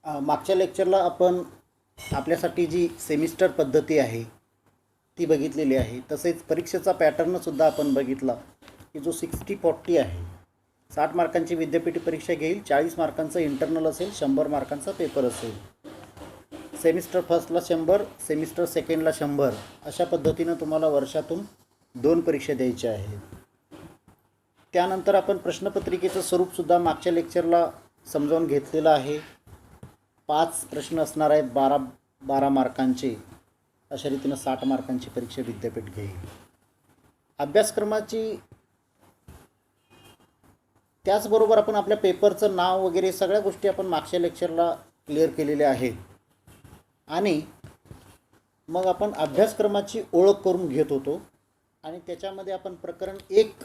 मागच्या लेक्चरला आपण आपल्यासाठी जी सेमिस्टर पद्धती आहे ती बघितलेली आहे. तसेच परीक्षेचा पॅटर्नसुद्धा आपण बघितला की जो 60-40 आहे. 60 मार्कांची विद्यापीठ परीक्षा घेईल, 40 मार्कांचं इंटरनल असेल, 100 मार्कांचा पेपर असेल. सेमिस्टर फर्स्टला 100, सेमिस्टर सेकंडला 100 अशा पद्धतीनं तुम्हाला वर्षातून 2 परीक्षा द्यायच्या आहेत. त्यानंतर आपण प्रश्नपत्रिकेचं स्वरूपसुद्धा मागच्या लेक्चरला समजावून घेतलेलं आहे. 5 प्रश्न असणार आहेत, 12 मार्कांचे. अशा रीतीनं 60 मार्कांची परीक्षा विद्यापीठ घेईल. अभ्यासक्रमाची त्याचबरोबर आपण आपल्या पेपरचं नाव वगैरे सगळ्या गोष्टी आपण मागच्या लेक्चरला क्लिअर केलेल्या आहेत. आणि मग आपण अभ्यासक्रमाची ओळख करून घेत होतो आणि त्याच्यामध्ये आपण प्रकरण 1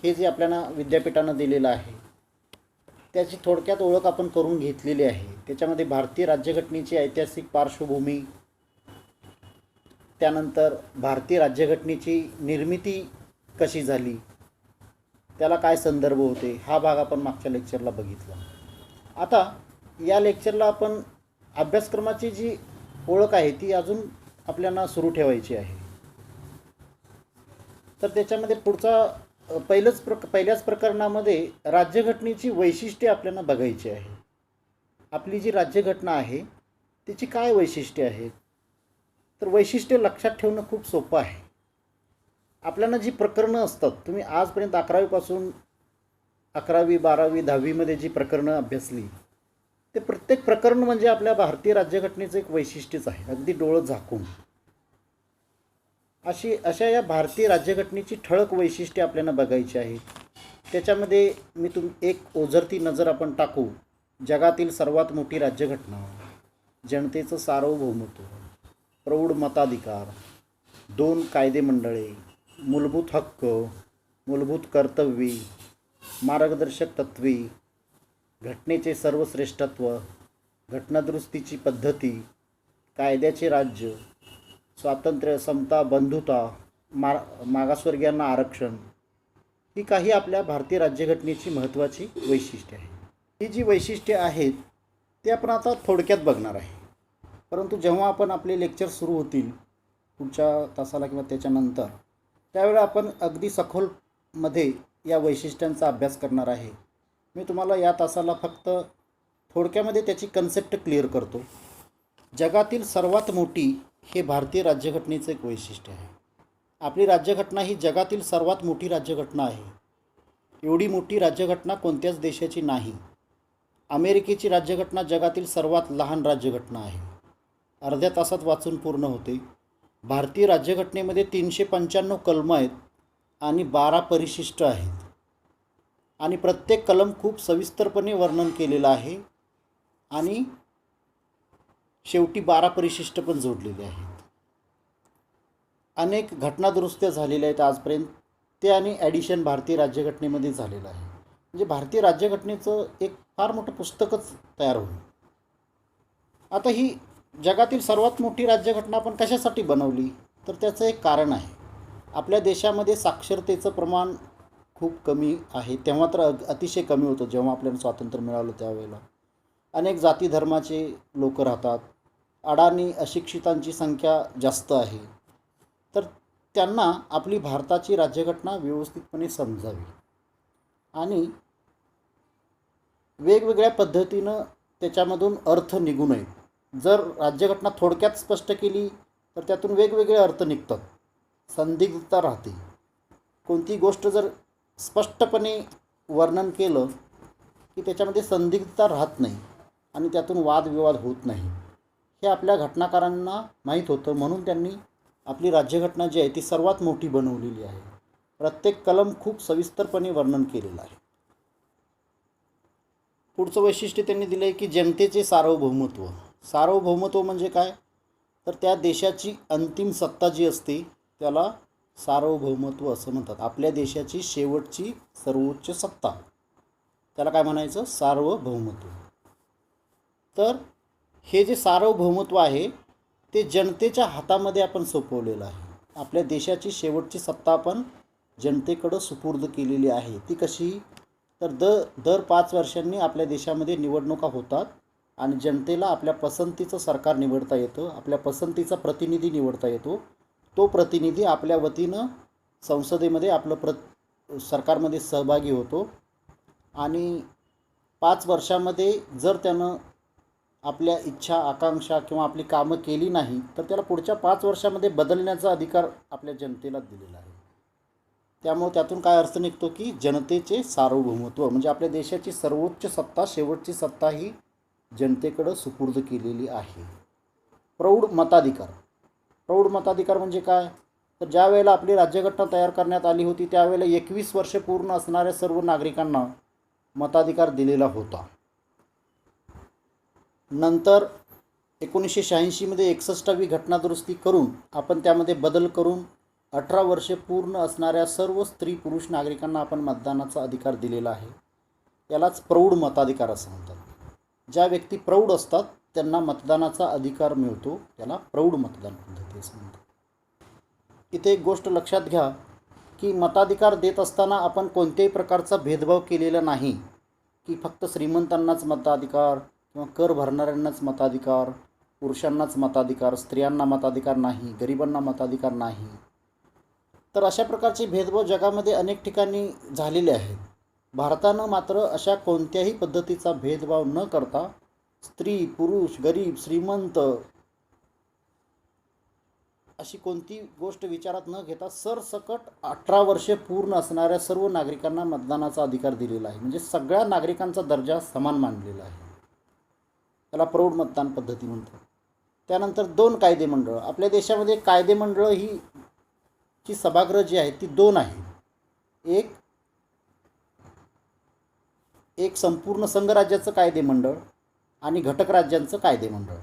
हे जे आपल्याला विद्यापीठानं दिलेलं आहे त्याची थोडक्यात ओळख आपण करून घेतलेली आहे. त्याच्यामध्ये भारतीय राज्यघटनेची ऐतिहासिक पार्श्वभूमी, त्यानंतर भारतीय राज्यघटनेची निर्मिती कशी झाली, त्याला काय संदर्भ होते, हा भाग आपण मागच्या लेक्चरला बघितला. आता या लेक्चरला आपण अभ्यासक्रमाची जी ओळख आहे ती अजून आपल्याला सुरू ठेवायची आहे. तर त्याच्यामध्ये पहिल्याच प्रकरणामध्ये राज्यघटनेची वैशिष्ट्ये आपल्याला बघायची आहे. आपली जी राज्यघटना आहे त्याची काय वैशिष्ट्ये आहेत, तर वैशिष्ट्ये लक्षात ठेवणं खूप सोपं आहे. आपल्याला जी प्रकरणं असतात, तुम्ही आजपर्यंत 11वीपासून 11वी 12वी 10वीमध्ये जी प्रकरणं अभ्यासली ते प्रत्येक प्रकरण म्हणजे आपल्या भारतीय राज्यघटनेचं एक वैशिष्ट्यच आहे, अगदी डोळं झाकून. अशा या भारतीय राज्यघटनेची ठळक वैशिष्ट्ये आपल्याला बघायची आहेत. त्याच्यामध्ये मी एक ओझरती नजर आपण टाकू. जगातील सर्वात मोठी राज्यघटना, जनतेचं सार्वभौमत्व, प्रौढ मताधिकार, 2 कायदेमंडळे, मूलभूत हक्क, मूलभूत कर्तव्ये, मार्गदर्शक तत्त्वे, घटनेचे सर्वश्रेष्ठत्व, घटनादुरुस्तीची पद्धती, कायद्याचे राज्य, स्वातंत्र्य, समता, बंधुता, मागासवर्गीयांना आरक्षण, ही काही आपल्या भारतीय राज्यघटनेची महत्त्वाची वैशिष्ट्ये आहेत. ही जी वैशिष्ट्ये आहेत ते आपण आता थोडक्यात बघणार आहे. परंतु जेव्हा आपण आपले लेक्चर सुरू होतील पुढच्या तासाला किंवा त्याच्यानंतर, त्यावेळेला आपण अगदी सखोलमध्ये या वैशिष्ट्यांचा अभ्यास करणार आहे. मी तुम्हाला या तासाला फक्त थोडक्यामध्ये त्याची कन्सेप्ट क्लिअर करतो. जगातील सर्वात मोठी हे भारतीय राज्यघटनेचं एक वैशिष्ट्य आहे. आपली राज्यघटना ही जगातील सर्वात मोठी राज्यघटना आहे. एवढी मोठी राज्यघटना कोणत्याच देशाची नाही. अमेरिकेची राज्यघटना जगातील सर्वात लहान राज्यघटना आहे, अर्ध्या तासात वाचून पूर्ण होते. भारतीय राज्यघटनेमध्ये 395 कलमं आहेत आणि 12 परिशिष्ट आहेत आणि प्रत्येक कलम खूप सविस्तरपणे वर्णन केलेलं आहे आणि शेवटी 12 परिशिष्ट पण जोडलेले आहेत. अनेक घटनादुरुस्त्या झालेल्या आहेत आजपर्यंत, ते आणि ॲडिशन भारतीय राज्यघटनेमध्ये झालेलं आहे. म्हणजे भारतीय राज्यघटनेचं एक फार मोठं पुस्तकच तयार होईल. आता ही जगातील सर्वात मोठी राज्यघटना आपण कशासाठी बनवली, तर त्याचं एक कारण आहे. आपल्या देशामध्ये साक्षरतेचं प्रमाण खूप कमी आहे. तेव्हा तर अतिशय कमी होतं जेव्हा आपल्याला स्वातंत्र्य मिळालं त्यावेळेला. अनेक जाती धर्माचे लोक राहतात. अडाणी अशिक्षितांची संख्या जास्त आहे. तर त्यांना आपली भारताची राज्यघटना व्यवस्थितपणे समजावी आणि वेगवेगळ्या पद्धतीनं त्याच्यामधून अर्थ निघू नयेत. जर राज्यघटना थोडक्यात स्पष्ट केली तर त्यातून वेगवेगळे अर्थ निघतात, संदिग्धता राहते. कोणती गोष्ट जर स्पष्टपणे वर्णन केलं की त्याच्यामध्ये संदिग्धता राहत नाही आणि त्यातून वादविवाद होत नाही. हे आपल्या घटनाकारांना माहीत होतं, म्हणून त्यांनी आपली राज्यघटना जी आहे ती सर्वात मोठी बनवलेली आहे. प्रत्येक कलम खूप सविस्तरपणे वर्णन केलेलं आहे. पुढचं वैशिष्ट्य त्यांनी दिलं आहे की जनतेचे सार्वभौमत्व. सार्वभौमत्व म्हणजे काय, तर त्या देशाची अंतिम सत्ता जी असते त्याला सार्वभौमत्व असं म्हणतात. आपल्या देशाची शेवटची सर्वोच्च सत्ता, त्याला काय म्हणायचं, सार्वभौमत्व. तर हे जे सार्वभौमत्व आहे ते जनतेच्या हातामध्ये आपण सोपवलेलं आहे. आपल्या देशाची शेवटची सत्ता आपण जनतेकडं सुपूर्द केलेली आहे. ती कशी, तर दर 5 वर्षांनी आपल्या देशामध्ये निवडणुका होतात आणि जनतेला आपल्या पसंतीचं सरकार निवडता येतं, आपल्या पसंतीचा प्रतिनिधी निवडता येतो. तो प्रतिनिधी आपल्या वतीनं संसदेमध्ये सरकारमध्ये सहभागी होतो आणि 5 वर्षामध्ये जर त्यानं आपल्या इच्छा आकांक्षा किंवा आपली कामं केली नाही तर त्याला पुढच्या 5 वर्षामध्ये बदलण्याचा अधिकार आपल्या जनतेला दिलेला आहे. त्यामुळे त्यातून काय अर्थ निघतो की जनतेचे सार्वभौमत्व म्हणजे आपल्या देशाची सर्वोच्च सत्ता, शेवटची सत्ता ही जनतेकडं सुपूर्द केलेली आहे. प्रौढ मताधिकार. प्रौढ मताधिकार म्हणजे काय? तर ज्या वेळेला आपली राज्यघटना तयार करण्यात आली होती त्यावेळेला 21 वर्षे पूर्ण असणाऱ्या सर्व नागरिकांना मताधिकार दिलेला होता. नंतर 1986मध्ये 61वी घटनादुरुस्ती करून आपण त्यामध्ये बदल करून 18 वर्षे पूर्ण असणाऱ्या सर्व स्त्री पुरुष नागरिकांना आपण मतदानाचा अधिकार दिलेला आहे. यालाच प्रौढ मताधिकार असं म्हणतात. ज्या व्यक्ती प्रौढ असतात त्यांना मतदानाचा अधिकार मिळतो, त्याला प्रौढ मतदान पद्धती असं म्हणतात. इथे एक गोष्ट लक्षात घ्या की मताधिकार देत असताना आपण कोणत्याही प्रकारचा भेदभाव केलेला नाही की फक्त श्रीमंतांनाच मताधिकार किंवा कर भरणाऱ्यांनाच मताधिकार, पुरुषांनाच मताधिकार, स्त्रियांना मताधिकार नाही, गरिबांना मताधिकार नाही. तर अशा प्रकारचे भेदभाव जगामध्ये अनेक ठिकाणी झालेले आहेत. भारतानं मात्र अशा कोणत्याही पद्धतीचा भेदभाव न करता स्त्री, पुरुष, गरीब, श्रीमंत अशी कोणती गोष्ट विचारात न घेता सरसकट 18 वर्षे पूर्ण असणाऱ्या सर्व नागरिकांना मतदानाचा अधिकार दिलेला आहे. म्हणजे सगळ्या नागरिकांचा दर्जा समान मानलेला आहे. त्याला प्रौढ मतदान पद्धती म्हणतात. त्यानंतर 2 कायदेमंडळं. आपल्या देशामध्ये कायदेमंडळं ही ची सभागृह जी आहेत ती 2 आहेत. एक संपूर्ण संघराज्याचं कायदेमंडळ आणि घटक राज्यांचं कायदेमंडळ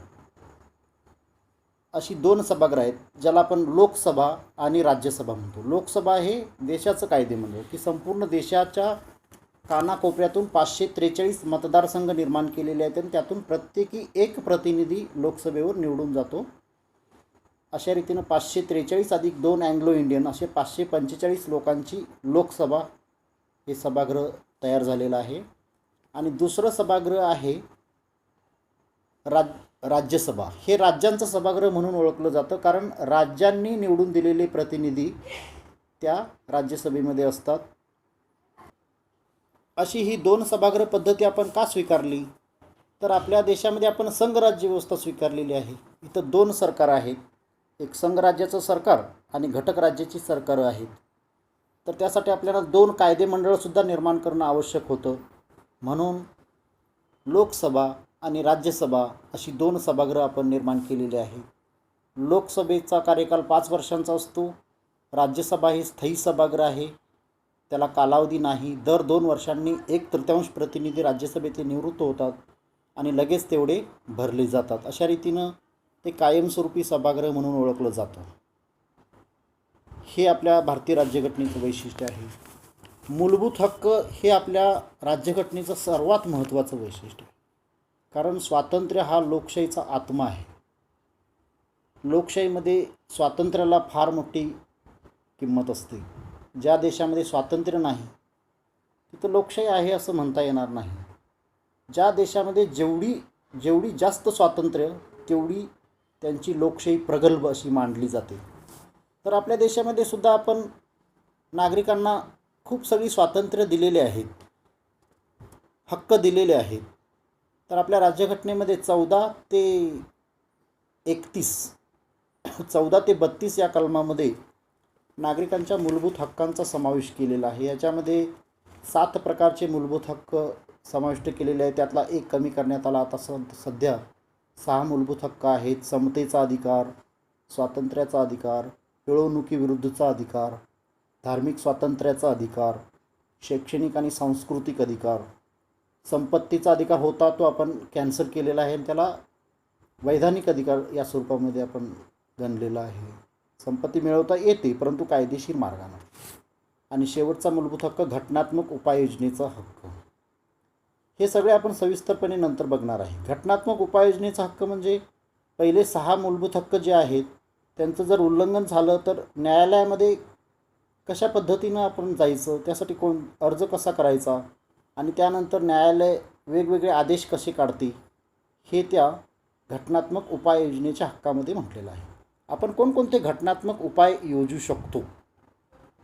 अशी 2 सभागृह आहेत, ज्याला आपण लोकसभा आणि राज्यसभा म्हणतो. लोकसभा हे देशाचं कायदेमंडळ की संपूर्ण देशाच्या कानाकोपऱ्यातून 543 मतदारसंघ निर्माण केलेले आहेत आणि त्यातून प्रत्येकी एक प्रतिनिधी लोकसभेवर निवडून जातो. अशा रीतीनं 543 अधिक 2 अँग्लो इंडियन असे 545 लोकांची लोकसभा हे सभागृह तयार झालेलं आहे. आणि दुसरं सभागृह आहे राज्यसभा. हे राज्यांचं सभागृह म्हणून ओळखलं जातं कारण राज्यांनी निवडून दिलेले प्रतिनिधी त्या राज्यसभेमध्ये असतात. अशी ही 2 सभागृह पद्धती आपण का स्वीकारली? तर आपल्या देशामध्ये आपण संघराज्य व्यवस्था स्वीकारलेली आहे. इथं 2 सरकार आहेत, एक संघराज्याचं सरकार आणि घटक राज्याची सरकारं आहेत. तर त्यासाठी आपल्याला 2 कायदेमंडळंसुद्धा निर्माण करणं आवश्यक होतं. म्हणून लोकसभा आणि राज्यसभा अशी 2 सभागृह आपण निर्माण केलेली आहे. लोकसभेचा कार्यकाल 5 वर्षांचा असतो. राज्यसभा ही स्थायी सभागृह आहे, त्याला कालावधी नाही. दर 2 वर्षांनी 1/3 प्रतिनिधी राज्यसभेचे निवृत्त होतात आणि लगेच तेवढे भरले जातात. अशा रीतीनं ते कायमस्वरूपी सभागृह म्हणून ओळखलं जातं. हे आपल्या भारतीय राज्यघटनेचं वैशिष्ट्य आहे. मूलभूत हक्क हे आपल्या राज्यघटनेचं सर्वात महत्त्वाचं वैशिष्ट्य आहे. कारण स्वातंत्र्य हा लोकशाहीचा आत्मा आहे. लोकशाहीमध्ये स्वातंत्र्याला फार मोठी किंमत असते. ज्या देशामध्ये स्वातंत्र्य नाही तिथं लोकशाही आहे असं म्हणता येणार नाही. ज्या देशामध्ये जेवढी जास्त स्वातंत्र्य तेवढी त्यांची लोकशाही प्रगल्भ अशी मांडली जाते. तर आपल्या देशामध्ये सुद्धा आपण नागरिकांना खूप सगळी स्वातंत्र्य दिलेले आहेत, हक्क दिलेले आहेत. तर आपल्या राज्यघटनेमध्ये 14 ते 32 या कलमामध्ये नागरिकांच्या मूलभूत हक्कांचा समावेश केलेला आहे. याच्यामध्ये 7 प्रकारचे मूलभूत हक्क समाविष्ट केलेले आहेत. त्यातला एक कमी करण्यात आला. आता सध्या 6 मूलभूत हक्क आहेत. समतेचा अधिकार, स्वातंत्र्याचा अधिकार, पिळवणुकीविरुद्धचा अधिकार, धार्मिक स्वातंत्र्याचा अधिकार, शैक्षणिक आणि सांस्कृतिक अधिकार. संपत्तीचा अधिकार होता तो आपण कॅन्सल केलेला आहे आणि त्याला वैधानिक अधिकार या स्वरूपामध्ये आपण गणलेला आहे. संपत्ती मिळवता येते परंतु कायदेशीर मार्गाने. आणि शेवटचा मूलभूत हक्क घटनात्मक उपाययोजनेचा हक्क. हे सगळे आपण सविस्तरपणे नंतर बघणार आहे. घटनात्मक उपाययोजनेचा हक्क म्हणजे पहिले 6 मूलभूत हक्क जे आहेत त्यांचं जर उल्लंघन झालं तर न्यायालयामध्ये कशा पद्धतीनं आपण जायचं, त्यासाठी अर्ज कसा करायचा आणि त्यानंतर न्यायालय वेगवेगळे आदेश कसे काढते हे त्या घटनात्मक उपाययोजनेच्या हक्कामध्ये म्हटलेलं आहे. आपण कोणकोणते घटनात्मक उपाय योजू शकतो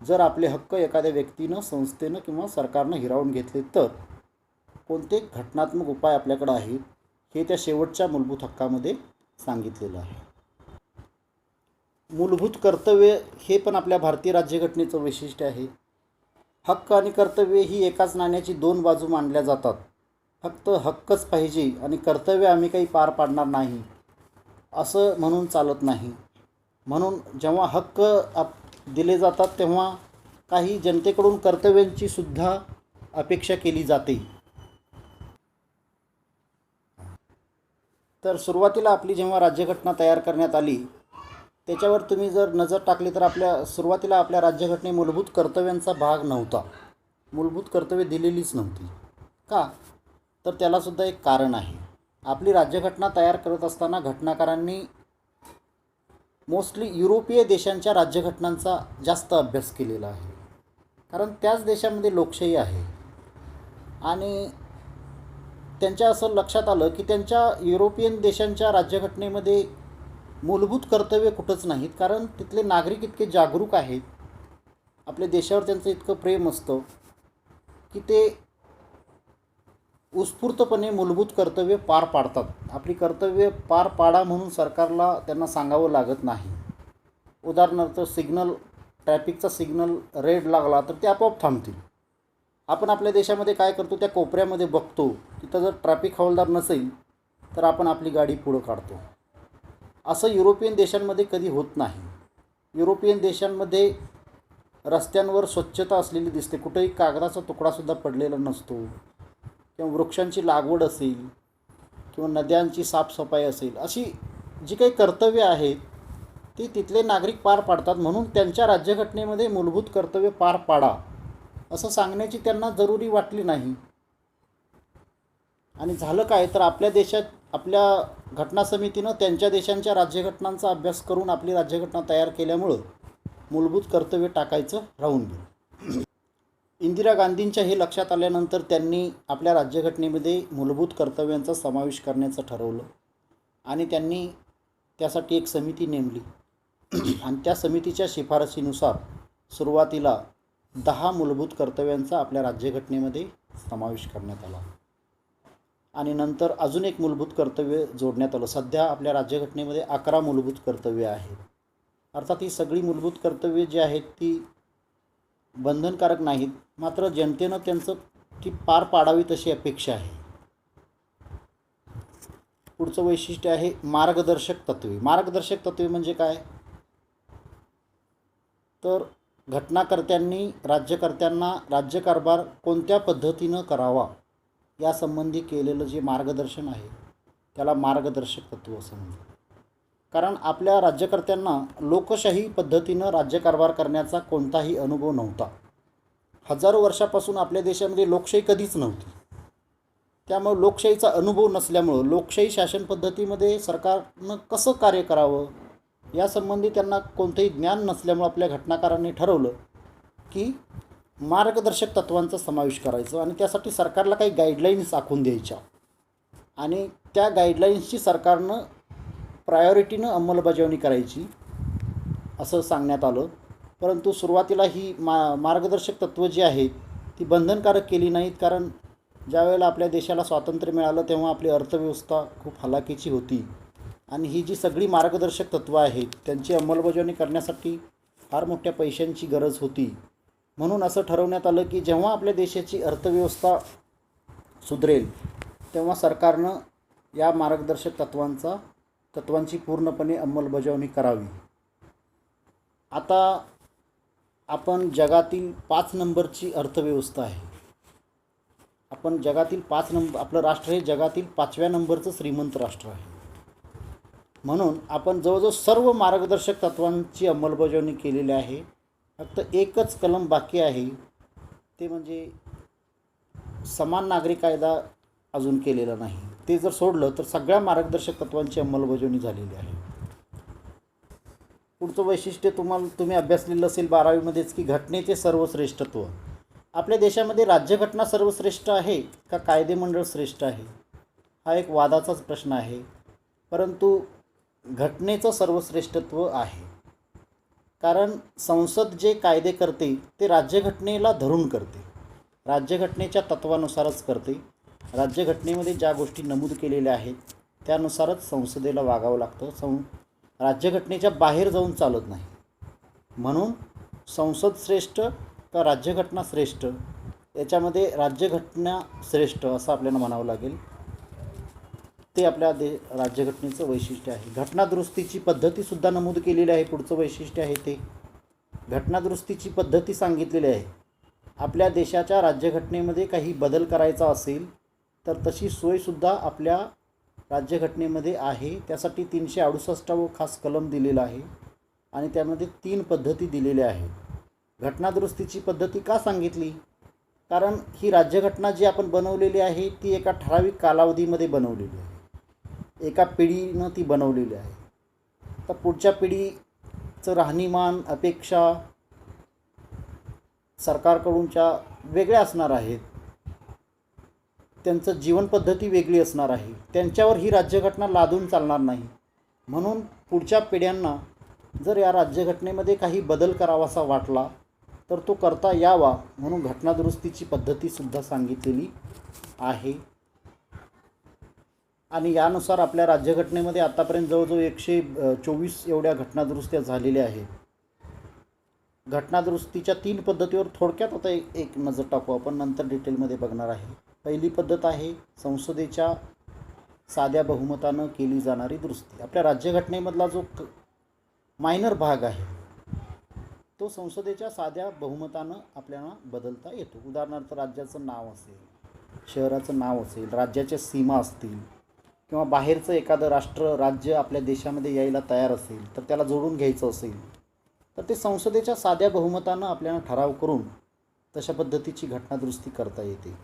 जर आपले हक्क एखाद्या व्यक्तीनं, संस्थेनं किंवा सरकारनं हिरावून घेतले तर कोणते घटनात्मक उपाय आपल्याकडे आहेत हे त्या शेवटच्या मूलभूत हक्कामध्ये सांगितलेलं आहे. मूलभूत कर्तव्य हे पण आपल्या भारतीय राज्यघटनेचं वैशिष्ट्य आहे. हक्क आणि कर्तव्य ही एकाच नाण्याची दोन बाजू मानल्या जातात. फक्त हक्कच पाहिजे आणि कर्तव्य आम्ही काही पार पाडणार नाही असं म्हणून चालत नाही. म्हणून जेव्हा हक्क दिले जातात तेव्हा काही जनतेकडून कर्तव्यांची सुद्धा अपेक्षा केली जाते. तर सुरुवातीला आपली जेव्हा राज्यघटना तयार करण्यात आली त्याच्यावर तुम्ही जर नजर टाकली तर सुरुवातीला आपल्या राज्यघटने मूलभूत कर्तव्यांचा भाग नव्हता. मूलभूत कर्तव्ये दिलेलीच नव्हती. का? तर त्यालासुद्धा एक कारण आहे. आपली राज्यघटना तयार करत असताना घटनाकारांनी मोस्टली युरोपीय देशांच्या राज्यघटनांचा जास्त अभ्यास केलेला आहे. कारण त्याच देशामध्ये लोकशाही आहे आणि त्यांच्या असं लक्षात आलं की त्यांच्या युरोपियन देशांच्या राज्यघटनेमध्ये मूलभूत कर्तव्य कुठंच नाहीत. कारण तिथले नागरिक इतके जागरूक आहेत, आपल्या देशावर त्यांचं इतकं प्रेम असतं की ते उत्स्फूर्तपणे मूलभूत कर्तव्य पार पाडतात. आपली कर्तव्य पार पाडा म्हणून सरकारला त्यांना सांगावं लागत नाही. उदाहरणार्थ ट्रॅफिकचा सिग्नल रेड लागला तर ते आपोआप थांबतील. आपण आपल्या देशामध्ये काय करतो, त्या कोपऱ्यामध्ये बघतो, तिथं जर ट्रॅफिक हवालदार नसेल तर आपण आपली गाडी पुढं काढतो. असं युरोपियन देशांमध्ये कधी होत नाही. युरोपियन देशांमध्ये रस्त्यांवर स्वच्छता असलेली दिसते. कुठेही कागदाचा तुकडासुद्धा पडलेला नसतो. किंवा वृक्षांची लागवड असेल किंवा नद्यांची साफसफाई असेल, अशी जी काही कर्तव्य आहेत ती तिथले नागरिक पार पाडतात. म्हणून त्यांच्या राज्यघटनेमध्ये मूलभूत कर्तव्य पार पाडा असं सांगण्याची त्यांना जरुरी वाटली नाही. आणि झालं काय तर आपल्या घटना समितीनं त्यांच्या देशांच्या राज्यघटनांचा अभ्यास करून आपली राज्यघटना तयार केल्यामुळं मूलभूत कर्तव्य टाकायचं राहून गेलं. इंदिरा गांधींच्या हे लक्षात आल्यानंतर त्यांनी आपल्या राज्यघटनेमध्ये मूलभूत कर्तव्यांचा समावेश करण्याचं ठरवलं आणि त्यांनी त्यासाठी एक समिती नेमली आणि त्या समितीच्या शिफारसीनुसार सुरुवातीला 10 मूलभूत कर्तव्यांचा आपल्या राज्यघटनेमध्ये समावेश करण्यात आला आणि नंतर अजून एक मूलभूत कर्तव्य जोडण्यात आलं. सध्या आपल्या राज्यघटनेमध्ये 11 मूलभूत कर्तव्य आहेत. अर्थात ही सगळी मूलभूत कर्तव्ये जी आहेत ती बंधनकारक नाहीत, मात्र जनतेनं त्यांचं ती पार पाडावी तशी अपेक्षा आहे. पुढचं वैशिष्ट्य आहे मार्गदर्शक तत्त्वे. मार्गदर्शक तत्त्वे म्हणजे काय? तर घटनाकर्त्यांनी राज्यकर्त्यांना राज्यकारभार कोणत्या पद्धतीनं करावा यासंबंधी केलेलं जे मार्गदर्शन आहे त्याला मार्गदर्शक तत्त्व असं म्हणतात. कारण आपल्या राज्यकर्त्यांना लोकशाही पद्धतीनं राज्यकारभार करण्याचा कोणताही अनुभव नव्हता. हजारो वर्षापासून आपल्या देशामध्ये लोकशाही कधीच नव्हती. त्यामुळे लोकशाहीचा अनुभव नसल्यामुळं लोकशाही शासन पद्धतीमध्ये सरकारनं कसं कार्य करावं यासंबंधी त्यांना कोणतंही ज्ञान नसल्यामुळं आपल्या घटनाकारांनी ठरवलं की मार्गदर्शक तत्त्वांचा समावेश करायचं आणि त्यासाठी सरकारला काही गाईडलाईन्स आखून द्यायच्या आणि त्या गाईडलाईन्सची सरकारनं प्रायोरिटीनं अंमलबजावणी करायची असं सांगण्यात आलं. परंतु सुरुवातीला ही मार्गदर्शक तत्त्वं जी आहेत ती बंधनकारक केली नाहीत. कारण ज्यावेळेला आपल्या देशाला स्वातंत्र्य मिळालं तेव्हा आपली अर्थव्यवस्था खूप हलाखीची होती आणि ही जी सगळी मार्गदर्शक तत्त्वं आहेत त्यांची अंमलबजावणी करण्यासाठी फार मोठ्या पैशांची गरज होती. म्हणून असं ठरवण्यात आलं की जेव्हा आपल्या देशाची अर्थव्यवस्था सुधरेल तेव्हा सरकारनं या मार्गदर्शक तत्त्वांची पूर्णपणे अंमलबजावणी करावी. आता आपण जगातील 5 नंबरची अर्थव्यवस्था आहे. आपण जगातील 5 नंबर, आपलं राष्ट्र हे जगातील 5व्या नंबरचं श्रीमंत राष्ट्र आहे. म्हणून आपण जवळजवळ सर्व मार्गदर्शक तत्त्वांची अंमलबजावणी केलेली आहे. फक्त एकच कलम बाकी आहे, ते म्हणजे समान नागरी कायदा अजून केलेला नाही. ते जर सोडलं तर सगळ्या मार्गदर्शक तत्त्वांची अंमलबजावणी झालेली आहे. पुढचं वैशिष्ट्य तुम्ही अभ्यासलेलं असेल 12वीमध्येच की घटनेचे सर्वश्रेष्ठत्व. आपल्या देशामध्ये राज्यघटना सर्वश्रेष्ठ आहे का कायदेमंडळ श्रेष्ठ आहे? हा एक वादाचाच प्रश्न आहे, परंतु घटनेचं सर्वश्रेष्ठत्व आहे. कारण संसद जे कायदे करते ते राज्यघटनेला धरून करते, राज्यघटनेच्या तत्वानुसारच करते. राज्यघटनेमध्ये ज्या गोष्टी नमूद केलेल्या आहेत त्यानुसारच संसदेला वागावं लागतं. राज्यघटनेच्या बाहेर जाऊन चालत नाही. म्हणून संसद श्रेष्ठ का राज्यघटना श्रेष्ठ, याच्यामध्ये राज्यघटना श्रेष्ठ असं आपल्याला म्हणावं लागेल. ते आपल्या राज्यघटनेचं वैशिष्ट्य आहे. घटनादुरुस्तीची पद्धतीसुद्धा नमूद केलेली आहे. पुढचं वैशिष्ट्य आहे ते घटनादुरुस्तीची पद्धती सांगितलेली आहे. आपल्या देशाच्या राज्यघटनेमध्ये काही बदल करायचा असेल तर तशी सोयसुद्धा आपल्या राज्यघटनेमध्ये आहे. त्यासाठी 368 खास कलम दिलेला आहे आणि त्यामध्ये 3 पद्धती दिलेल्या आहेत. घटनादुरुस्तीची पद्धती का सांगितली? कारण ही राज्यघटना जी आपण बनवलेली आहे ती एका ठराविक कालावधीमध्ये बनवलेली आहे, एका पिढीनं ती बनवलेली आहे. तर पुढच्या पिढीचं राहणीमान, अपेक्षा सरकारकडूनच्या वेगळ्या असणार आहेत, त्यांचं जीवनपद्धती वेगळी असणार आहे. त्यांच्यावर ही राज्यघटना लादून चालणार नाही. म्हणून पुढच्या पिढ्यांना जर या राज्यघटनेमध्ये काही बदल करावासा वाटला तर तो करता यावा म्हणून घटनादुरुस्तीची पद्धतीसुद्धा सांगितलेली आहे. आणि यानुसार आपल्या राज्यघटनेमध्ये आतापर्यंत जवळजवळ 124 एवढ्या घटनादुरुस्त्या झालेल्या आहेत. घटनादुरुस्तीच्या 3 पद्धतीवर थोडक्यात आता एक नजर टाकू आपण, नंतर डिटेलमध्ये बघणार आहे. पहिली पद्धत आहे संसदेच्या साध्या बहुमतानं केली जाणारी दुरुस्ती. आपल्या राज्यघटनेमधला जो मायनर भाग आहे तो संसदेच्या साध्या बहुमतानं आपल्याला बदलता येतो. उदाहरणार्थ राज्याचं नाव असेल, शहराचं नाव असेल, राज्याच्या सीमा असतील किंवा बाहेरचं एखादं राज्य आपल्या देशामध्ये यायला तयार असेल तर त्याला जोडून घ्यायचं असेल तर ते संसदेच्या साध्या बहुमतानं आपल्याला ठराव करून तशा पद्धतीची घटनादुरुस्ती करता येते.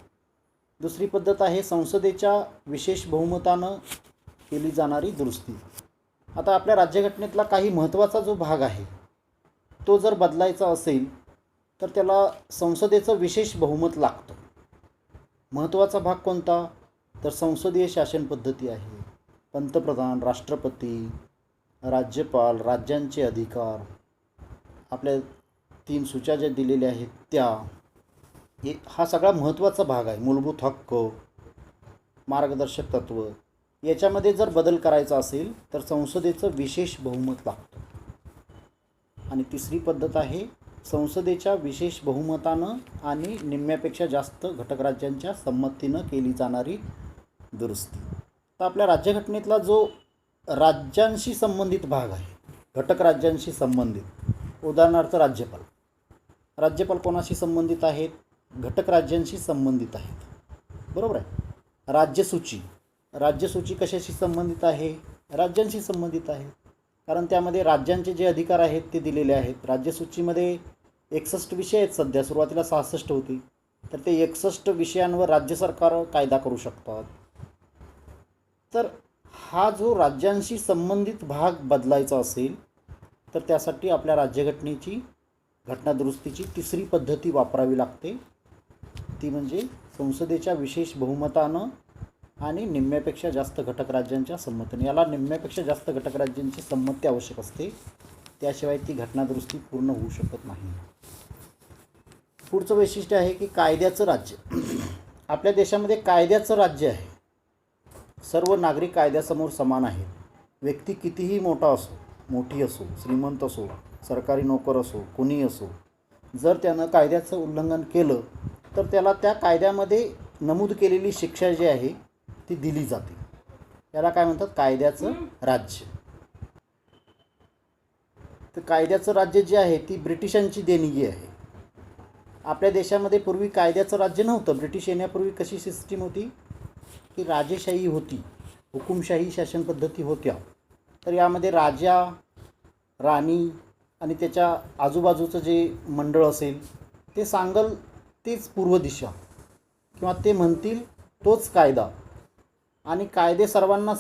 दुसरी पद्धत आहे संसदेच्या विशेष बहुमतानं केली जाणारी दुरुस्ती. आता आपल्या राज्यघटनेतला काही महत्त्वाचा जो भाग आहे तो जर बदलायचा असेल तर त्याला संसदेचं विशेष बहुमत लागतं. महत्त्वाचा भाग कोणता? तर संसदीय शासन पद्धती आहे. पंतप्रधान, राष्ट्रपती, राज्यपाल, राज्यांचे अधिकार, आपल्या 3 सूच्या ज्या दिलेल्या आहेत त्या, हा सगळा महत्त्वाचा भाग आहे. मूलभूत हक्क, मार्गदर्शक तत्त्व, याच्यामध्ये जर बदल करायचा असेल तर संसदेचं विशेष बहुमत लागतं. आणि तिसरी पद्धत आहे संसदेच्या विशेष बहुमतानं आणि निम्म्यापेक्षा जास्त घटकराज्यांच्या संमतीनं केली जाणारी दुरुस्ती. तर आपल्या राज्यघटनेतला जो राज्यांशी संबंधित भाग आहे, घटक राज्यांशी संबंधित, उदाहरणार्थ राज्यपाल कोणाशी संबंधित आहेत? घटक राज्यांशी संबंधित आहेत, बरोबर आहे. राज्यसूची कशाशी संबंधित आहे? राज्यांशी संबंधित आहे, कारण त्यामध्ये राज्यांचे जे अधिकार आहेत ते दिलेले आहेत. राज्यसूचीमध्ये 61 विषय आहेत. सध्या सुरुवातीला 66 होती, तर ते 61 विषयांवर राज्य सरकार कायदा करू शकतात. तर हा जो राज्यांशी संबंधित भाग बदलायचा असेल तर त्यासाठी आपल्या राज्यघटनेची घटनादुरुस्तीची तिसरी पद्धती वापरावी लागते. ती म्हणजे संसदेच्या विशेष बहुमतानं आणि निम्म्यापेक्षा जास्त घटक राज्यांच्या संमतीने. याला निम्म्यापेक्षा जास्त घटक राज्यांची संमती आवश्यक असते, त्याशिवाय ती घटनादुरुस्ती पूर्ण होऊ शकत नाही. पुढचं वैशिष्ट्य आहे की कायद्याचं राज्य. आपल्या देशामध्ये कायद्याचं राज्य आहे. सर्व नागरिक कायद्यासमोर समान आहेत. व्यक्ती कितीही मोठी असो, श्रीमंत असो, सरकारी नोकर असो, कोणी असो, जर त्यानं कायद्याचं उल्लंघन केलं तर त्याला त्या कायद्यामध्ये नमूद केलेली शिक्षा जी आहे ती दिली जाते. याला काय म्हणतात? कायद्याचं राज्य. तर कायद्याचं राज्य जे आहे ती ब्रिटिशांची देणगी आहे. आपल्या देशामध्ये पूर्वी कायद्याचं राज्य नव्हतं. ब्रिटिश येण्यापूर्वी कशी सिस्टीम होती की राजेशाही होती, हुकुमशाही शासन पद्धती होत्या. तर यामध्ये राजा, राणी आणि त्याच्या आजूबाजूचं जे मंडळ असेल ते सांगल तेच पूर्व दिशा किंवा ते म्हणतील तोच कायदा, आणि कायदे सर्वांना